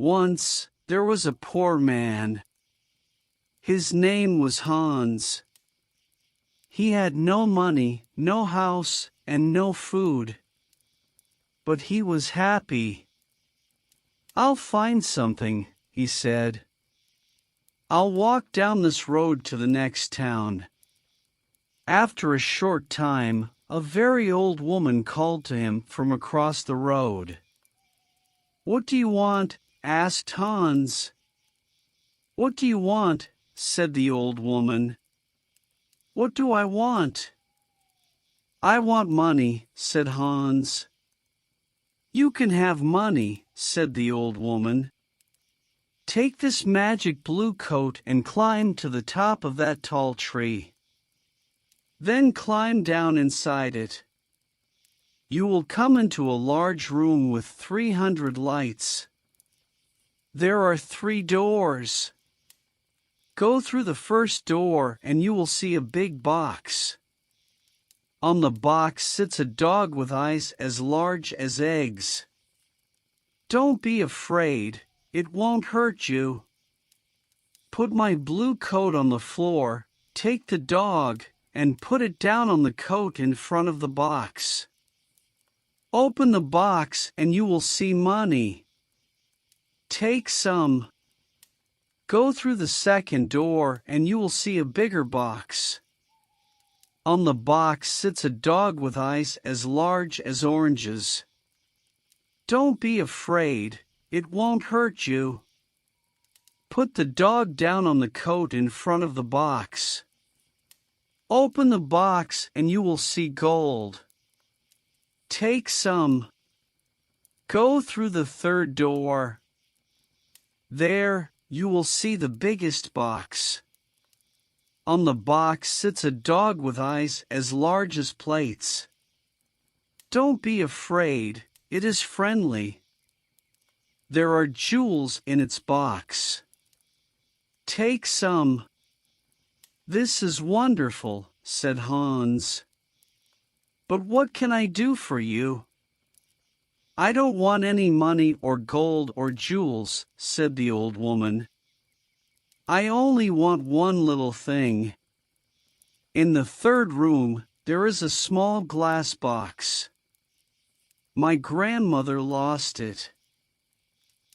Once, there was a poor man. His name was Hans. He had no money, no house, and no food. But he was happy. "I'll find something," he said. "I'll walk down this road to the next town." After a short time, a very old woman called to him from across the road. "What do you want?" asked Hans. "What do you want?" said the old woman. "What do I want?" "I want money," said Hans. "You can have money," said the old woman. "Take this magic blue coat and climb to the top of that tall tree. Then climb down inside it. You will come into a large room with 300 lights. There are 3 doors. Go through the first door and you will see a big box. On the box sits a dog with eyes as large as eggs. Don't be afraid, it won't hurt you. Put my blue coat on the floor, take the dog, and put it down on the coat in front of the box. Open the box and you will see money. Take some. Go through the second door and you will see a bigger box. On the box sits a dog with eyes as large as oranges. Don't be afraid, it won't hurt you. Put the dog down on the coat in front of the box. Open the box and you will see gold. Take some. Go through the third door. There, you will see the biggest box. On the box sits a dog with eyes as large as plates. Don't be afraid, it is friendly. There are jewels in its box. Take some. "This is wonderful," said Hans. "But what can I do for you?" "I don't want any money or gold or jewels," said the old woman. "I only want one little thing. In the third room, there is a small glass box. My grandmother lost it.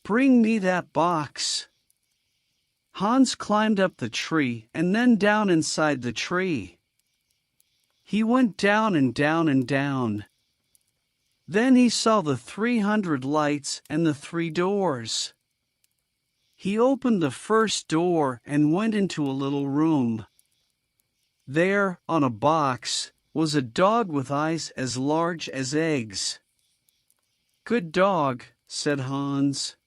Bring me that box." Hans climbed up the tree and then down inside the tree. He went down and down and down. Then he saw the 300 lights and the 3 doors. He opened the first door and went into a little room. There, on a box, was a dog with eyes as large as eggs. "Good dog," said Hans.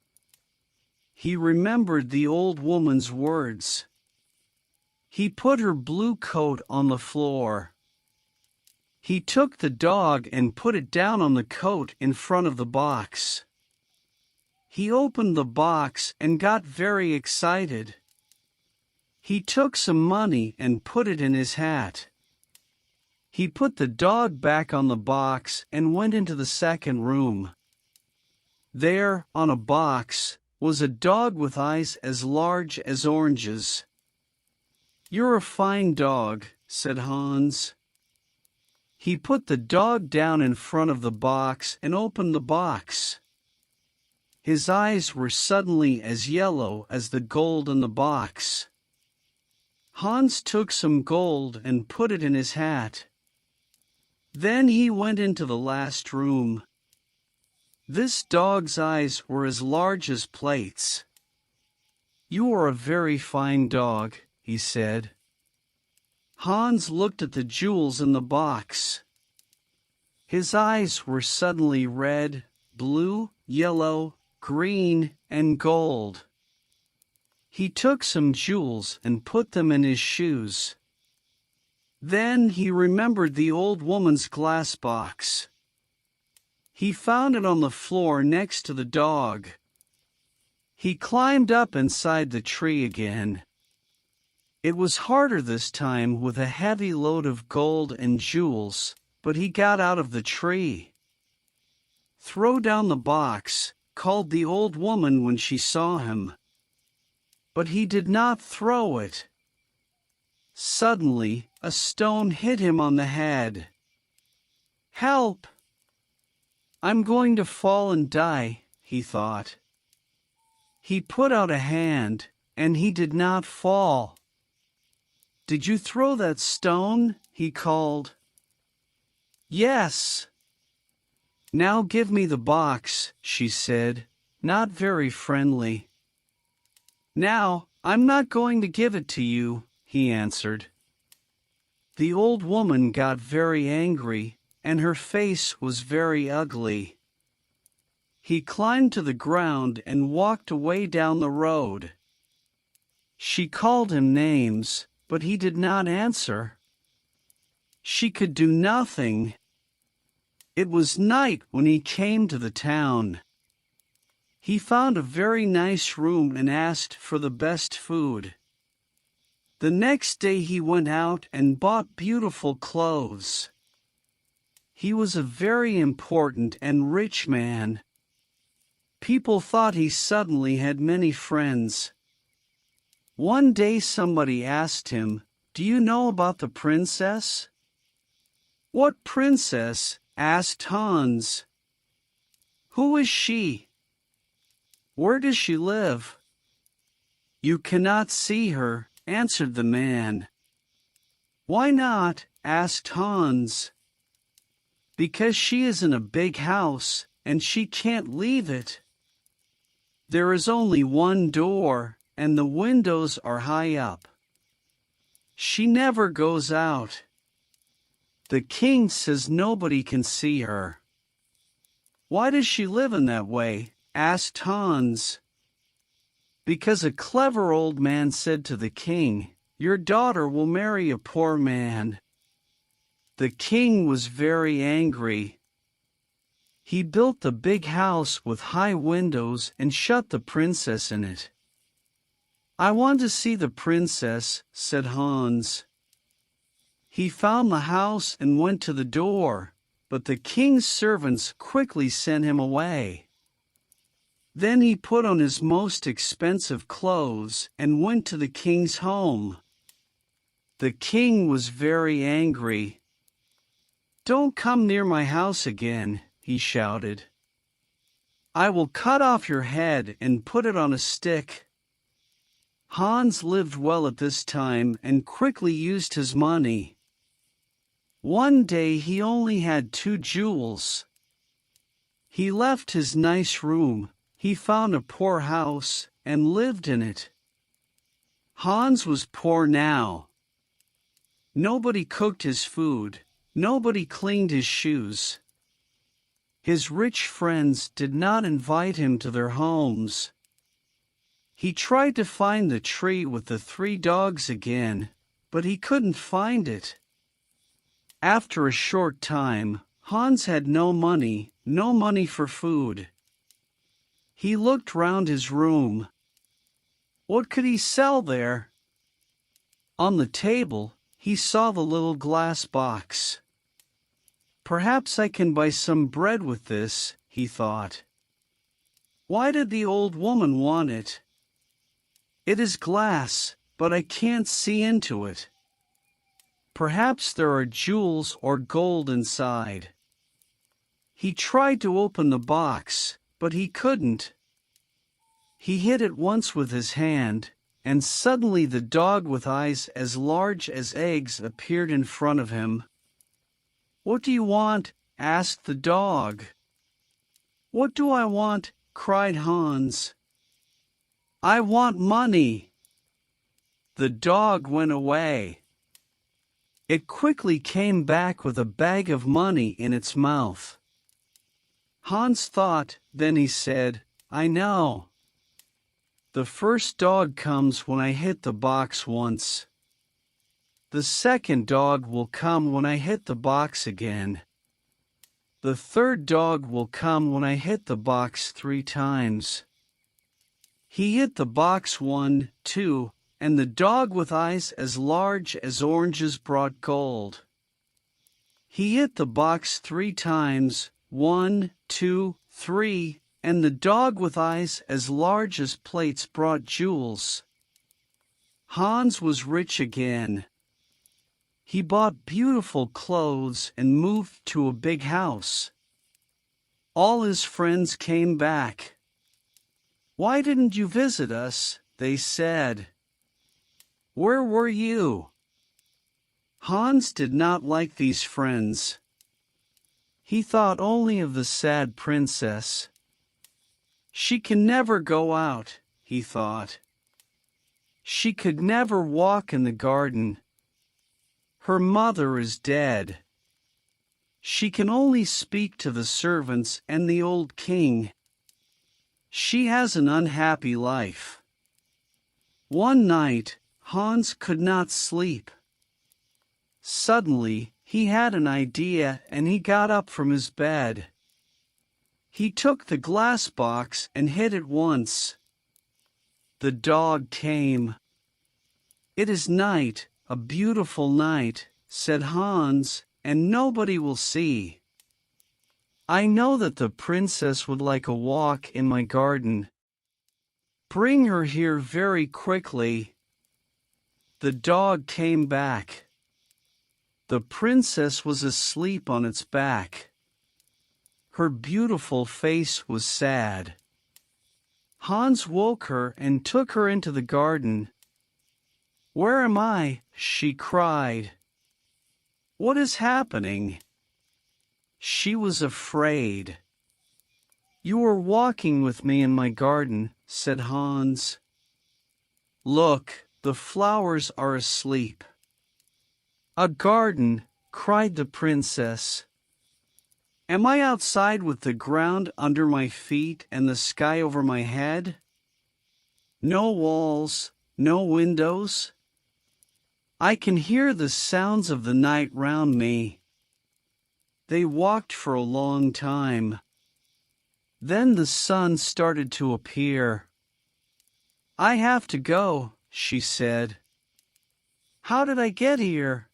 He remembered the old woman's words. He put her blue coat on the floor. He took the dog and put it down on the coat in front of the box. He opened the box and got very excited. He took some money and put it in his hat. He put the dog back on the box and went into the second room. There, on a box, was a dog with eyes as large as oranges. "You're a fine dog," said Hans. He put the dog down in front of the box and opened the box. His eyes were suddenly as yellow as the gold in the box. Hans took some gold and put it in his hat. Then he went into the last room. This dog's eyes were as large as plates. "You are a very fine dog," he said. Hans looked at the jewels in the box. His eyes were suddenly red, blue, yellow, green, and gold. He took some jewels and put them in his shoes. Then he remembered the old woman's glass box. He found it on the floor next to the dog. He climbed up inside the tree again. It was harder this time with a heavy load of gold and jewels, but he got out of the tree. "Throw down the box," called the old woman when she saw him. But he did not throw it. Suddenly, a stone hit him on the head. "Help! I'm going to fall and die," he thought. He put out a hand, and he did not fall. "Did you throw that stone?" he called. "Yes." "Now give me the box," she said, not very friendly. "Now, I'm not going to give it to you," he answered. The old woman got very angry, and her face was very ugly. He climbed to the ground and walked away down the road. She called him names, but he did not answer. She could do nothing. It was night when he came to the town. He found a very nice room and asked for the best food. The next day he went out and bought beautiful clothes. He was a very important and rich man. People thought he suddenly had many friends. One day somebody asked him, "Do you know about the princess?" "What princess?" asked Hans. "Who is she? Where does she live?" "You cannot see her," answered the man. "Why not?" asked Hans. "Because she is in a big house, and she can't leave it. There is only one door, and the windows are high up. She never goes out. The king says nobody can see her." "Why does she live in that way?" asked Hans. "Because a clever old man said to the king, 'Your daughter will marry a poor man.' The king was very angry. He built the big house with high windows and shut the princess in it." "I want to see the princess," said Hans. He found the house and went to the door, but the king's servants quickly sent him away. Then he put on his most expensive clothes and went to the king's home. The king was very angry. "Don't come near my house again," he shouted. "I will cut off your head and put it on a stick." Hans lived well at this time and quickly used his money. One day he only had 2 jewels. He left his nice room. He found a poor house and lived in it. Hans was poor now. Nobody cooked his food. Nobody cleaned his shoes. His rich friends did not invite him to their homes. He tried to find the tree with the 3 dogs again, but he couldn't find it. After a short time, Hans had no money for food. He looked round his room. What could he sell there? On the table, he saw the little glass box. "Perhaps I can buy some bread with this," he thought. "Why did the old woman want it? It is glass, but I can't see into it. Perhaps there are jewels or gold inside." He tried to open the box, but he couldn't. He hit it once with his hand, and suddenly the dog with eyes as large as eggs appeared in front of him. "What do you want?" asked the dog. "What do I want?" cried Hans. "I want money." The dog went away. It quickly came back with a bag of money in its mouth. Hans thought, then he said, "I know. The first dog comes when I hit the box once. The second dog will come when I hit the box again. The third dog will come when I hit the box 3 times." He hit the box 1, 2, and the dog with eyes as large as oranges brought gold. He hit the box 3 times, 1, 2, 3, and the dog with eyes as large as plates brought jewels. Hans was rich again. He bought beautiful clothes and moved to a big house. All his friends came back. "Why didn't you visit us?" they said. "Where were you?" Hans did not like these friends. He thought only of the sad princess. "She can never go out," he thought. "She could never walk in the garden. Her mother is dead. She can only speak to the servants and the old king. She has an unhappy life." One night, Hans could not sleep. Suddenly, he had an idea and he got up from his bed. He took the glass box and hit it once. The dog came. "It is night, a beautiful night," said Hans, "and nobody will see. I know that the princess would like a walk in my garden. Bring her here very quickly." The dog came back. The princess was asleep on its back. Her beautiful face was sad. Hans woke her and took her into the garden. "Where am I?" she cried. "What is happening?" She was afraid. "You were walking with me in my garden," said Hans. "Look, the flowers are asleep." "A garden," cried the princess. "Am I outside with the ground under my feet and the sky over my head? No walls, no windows? I can hear the sounds of the night round me." They walked for a long time. Then the sun started to appear. "I have to go," she said. "How did I get here?"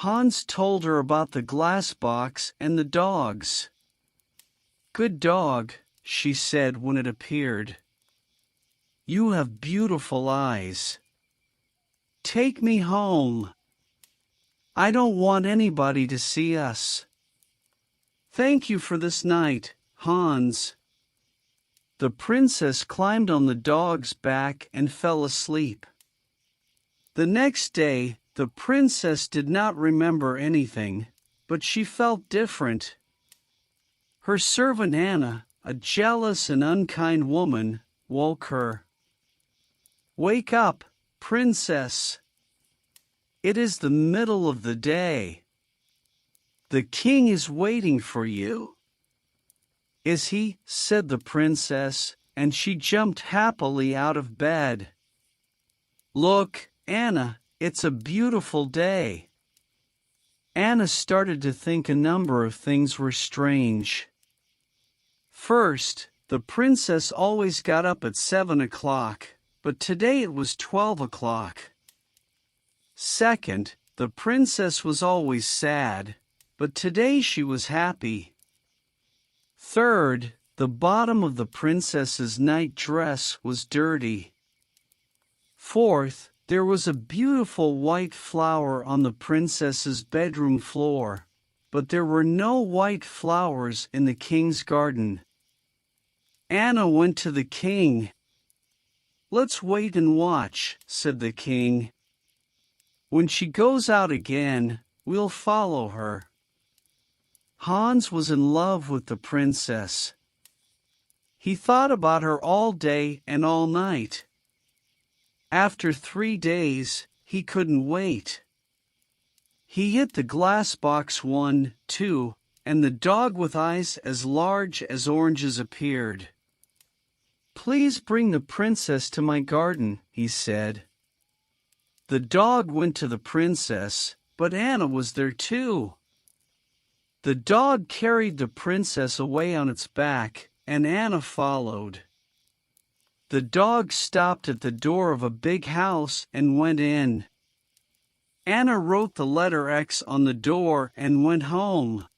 Hans told her about the glass box and the dogs. "Good dog," she said when it appeared. "You have beautiful eyes. Take me home. I don't want anybody to see us. Thank you for this night, Hans." The princess climbed on the dog's back and fell asleep. The next day, the princess did not remember anything, but she felt different. Her servant Anna, a jealous and unkind woman, woke her. "Wake up, princess. It is the middle of the day. The king is waiting for you." "Is he?" said the princess, and she jumped happily out of bed. "Look, Anna, it's a beautiful day." Anna started to think a number of things were strange. First, the princess always got up at 7 o'clock, but today it was 12 o'clock. Second, the princess was always sad, but today she was happy. Third, the bottom of the princess's night dress was dirty. Fourth, there was a beautiful white flower on the princess's bedroom floor, but there were no white flowers in the king's garden. Anna went to the king. "Let's wait and watch," said the king. "When she goes out again, we'll follow her." Hans was in love with the princess. He thought about her all day and all night. After 3 days, he couldn't wait. He hit the glass box 1, 2, and the dog with eyes as large as oranges appeared. "Please bring the princess to my garden," he said. The dog went to the princess, but Anna was there too. The dog carried the princess away on its back, and Anna followed. The dog stopped at the door of a big house and went in. Anna wrote the letter X on the door and went home.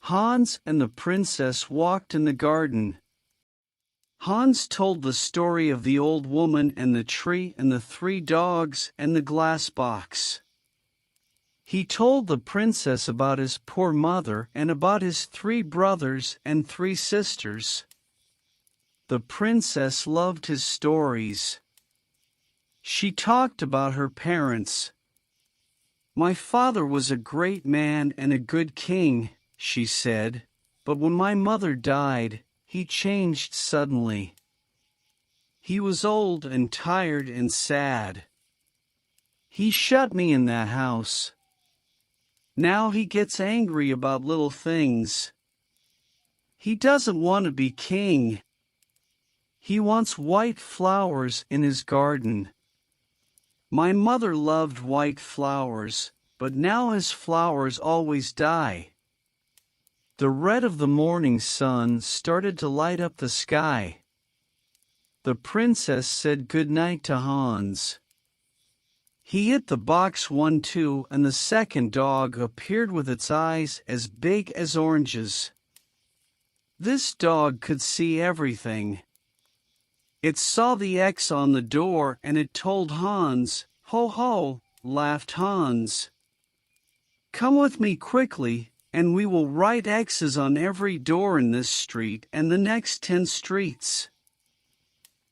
Hans and the princess walked in the garden. Hans told the story of the old woman and the tree and the 3 dogs and the glass box. He told the princess about his poor mother and about his 3 brothers and 3 sisters. The princess loved his stories. She talked about her parents. "My father was a great man and a good king," she said, "but when my mother died, he changed suddenly. He was old and tired and sad. He shut me in that house. Now he gets angry about little things. He doesn't want to be king. He wants white flowers in his garden. My mother loved white flowers, but now his flowers always die." The red of the morning sun started to light up the sky. The princess said good night to Hans. He hit the box 1, 2, and the second dog appeared with its eyes as big as oranges. This dog could see everything. It saw the X on the door and it told Hans. "Ho ho," laughed Hans. "Come with me quickly, and we will write X's on every door in this street and the next 10 streets."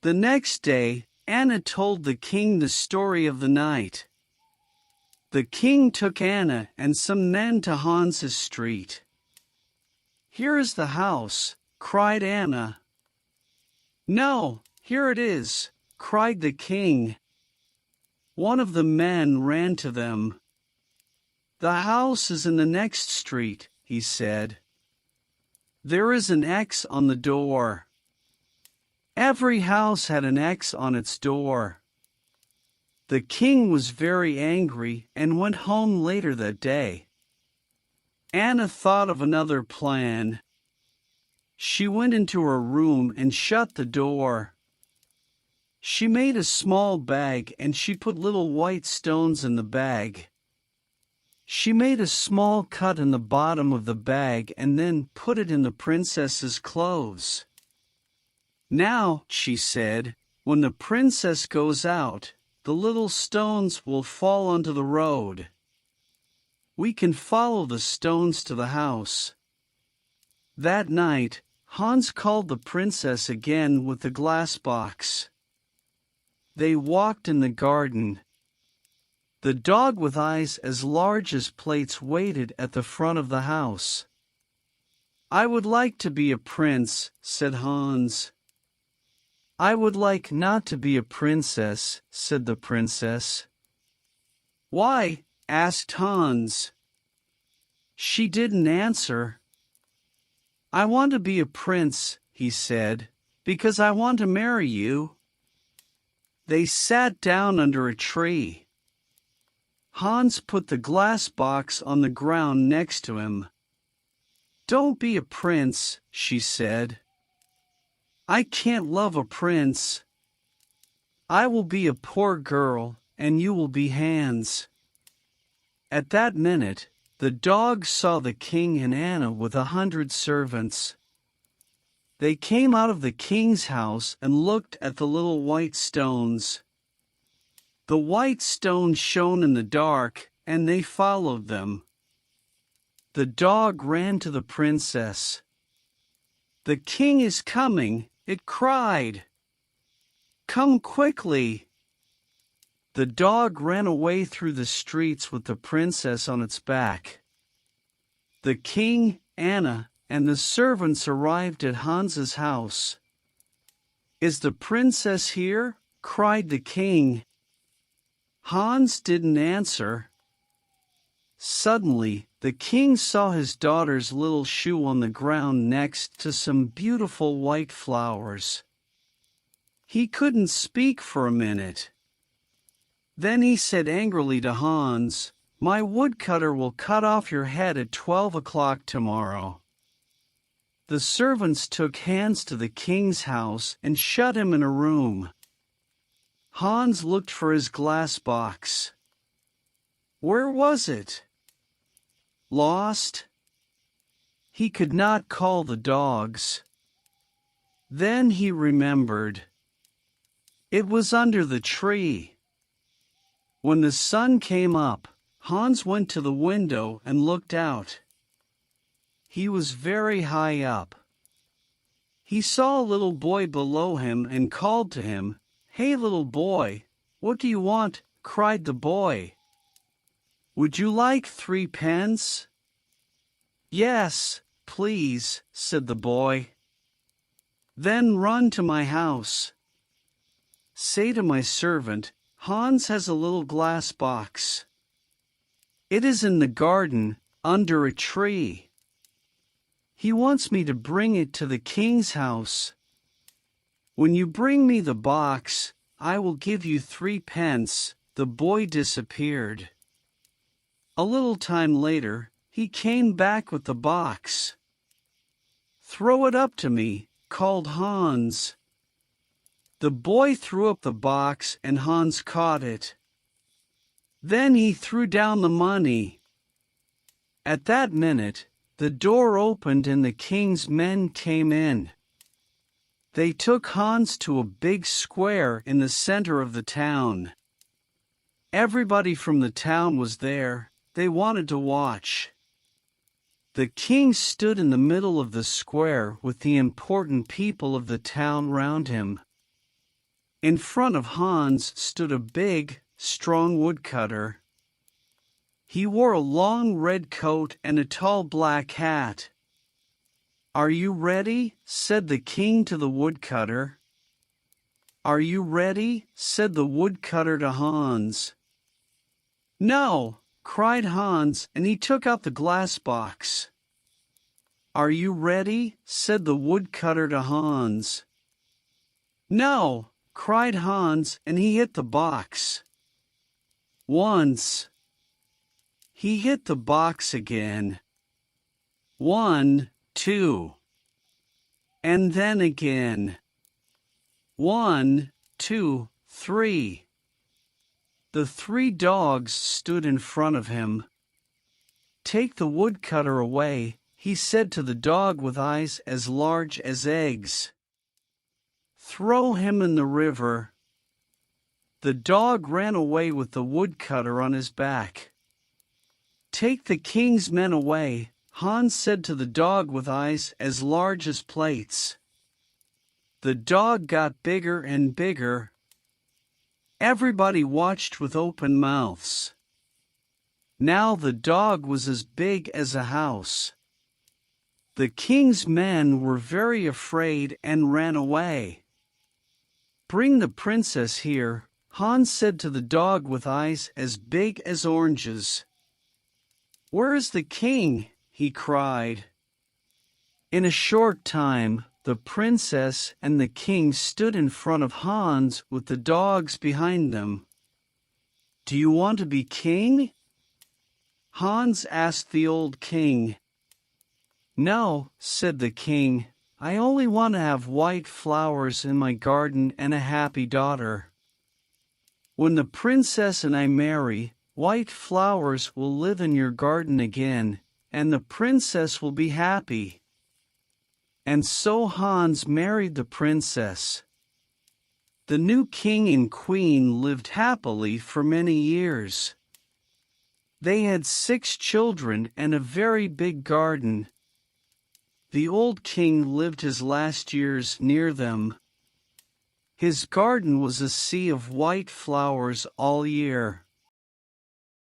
The next day, Anna told the king the story of the night. The king took Anna and some men to Hans's street. "Here is the house," cried Anna. "No, here it is," cried the king. One of the men ran to them. "The house is in the next street," he said. "There is an X on the door." Every house had an X on its door. The king was very angry and went home later that day. Anna thought of another plan. She went into her room and shut the door. She made a small bag and she put little white stones in the bag. She made a small cut in the bottom of the bag and then put it in the princess's clothes. "Now," she said, "when the princess goes out, the little stones will fall onto the road. We can follow the stones to the house." That night, Hans called the princess again with the glass box. They walked in the garden. The dog with eyes as large as plates waited at the front of the house. "I would like to be a prince," said Hans. "I would like not to be a princess," said the princess. "Why?" asked Hans. She didn't answer. "I want to be a prince," he said, "because I want to marry you." They sat down under a tree. Hans put the glass box on the ground next to him. "Don't be a prince," she said. "I can't love a prince. I will be a poor girl, and you will be Hans." At that minute, the dog saw the king and Anna with 100 servants. They came out of the king's house and looked at the little white stones. The white stones shone in the dark, and they followed them. The dog ran to the princess. "The king is coming," it cried. "Come quickly." The dog ran away through the streets with the princess on its back. The king, Anna, and the servants arrived at Hans's house. "Is the princess here?" cried the king. Hans didn't answer. Suddenly, the king saw his daughter's little shoe on the ground next to some beautiful white flowers. He couldn't speak for a minute. Then he said angrily to Hans, "My woodcutter will cut off your head at 12 o'clock tomorrow." The servants took Hans to the king's house and shut him in a room. Hans looked for his glass box. Where was it? Lost? he could not call the dogs. Then he remembered. It was under the tree. When the sun came up, Hans went to the window and looked out. He was very high up. He saw a little boy below him and called to him, "Hey, little boy, what do you want?" cried the boy. "Would you like 3 pence?" "Yes, please," said the boy. "Then run to my house. Say to my servant, Hans has a little glass box. It is in the garden, under a tree. He wants me to bring it to the king's house. When you bring me the box, I will give you 3 pence." The boy disappeared. A little time later, he came back with the box. "Throw it up to me," called Hans. The boy threw up the box and Hans caught it. Then he threw down the money. At that minute, the door opened and the king's men came in. They took Hans to a big square in the center of the town. Everybody from the town was there. They wanted to watch. The king stood in the middle of the square with the important people of the town round him. In front of Hans stood a big, strong woodcutter. He wore a long red coat and a tall black hat. "Are you ready?" said the king to the woodcutter. "Are you ready?" said the woodcutter to Hans. "No," cried Hans, and he took out the glass box. "Are you ready?" said the woodcutter to Hans. "No," cried Hans, and he hit the box. Once. He hit the box again. 1, 2. And then again. 1, 2, 3. The 3 dogs stood in front of him. "Take the woodcutter away," he said to the dog with eyes as large as eggs. "Throw him in the river." The dog ran away with the woodcutter on his back. "Take the king's men away," Hans said to the dog with eyes as large as plates. The dog got bigger and bigger. Everybody watched with open mouths. Now the dog was as big as a house. The king's men were very afraid and ran away. "Bring the princess here," Hans said to the dog with eyes as big as oranges. "Where is the king?" he cried. In a short time, the princess and the king stood in front of Hans with the dogs behind them. "Do you want to be king?" Hans asked the old king. "No," said the king, "I only want to have white flowers in my garden and a happy daughter. When the princess and I marry, white flowers will live in your garden again, and the princess will be happy." And so Hans married the princess. The new king and queen lived happily for many years. They had 6 children and a very big garden. The old king lived his last years near them. His garden was a sea of white flowers all year.